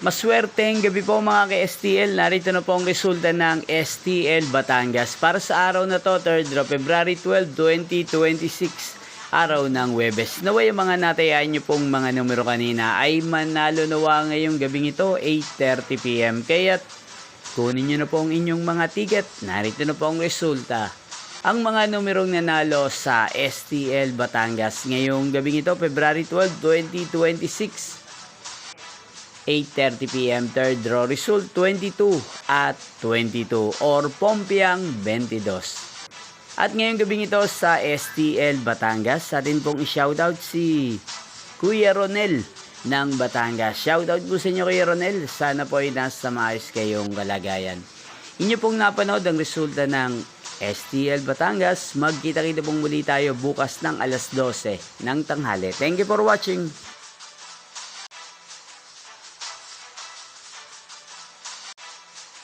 Maswerteng gabi po mga ka-STL. Narito na po ang resulta ng STL Batangas para sa araw na to, 3rd of February 12, 2026, araw ng Huwebes. Naway ang mga natayaan nyo pong mga numero kanina ay manalo nawa ngayong gabing ito, 8:30 PM. Kaya't kunin nyo na po ang inyong mga ticket. Narito na po ang resulta. Ang mga numerong nanalo sa STL Batangas ngayong gabing ito, February 12, 2026, 8:30 PM, third draw result 22 at 22 or Pompiang 22. At ngayong gabing ito sa STL Batangas, atin pong i-shoutout si Kuya Ronel ng Batangas. Shoutout po sa inyo Kuya Ronel, sana po ay nasa maayos kayong kalagayan. Inyo pong napanood ang resulta ng STL Batangas. Magkita-kita pong muli tayo bukas ng alas 12 ng tanghali. Thank you for watching.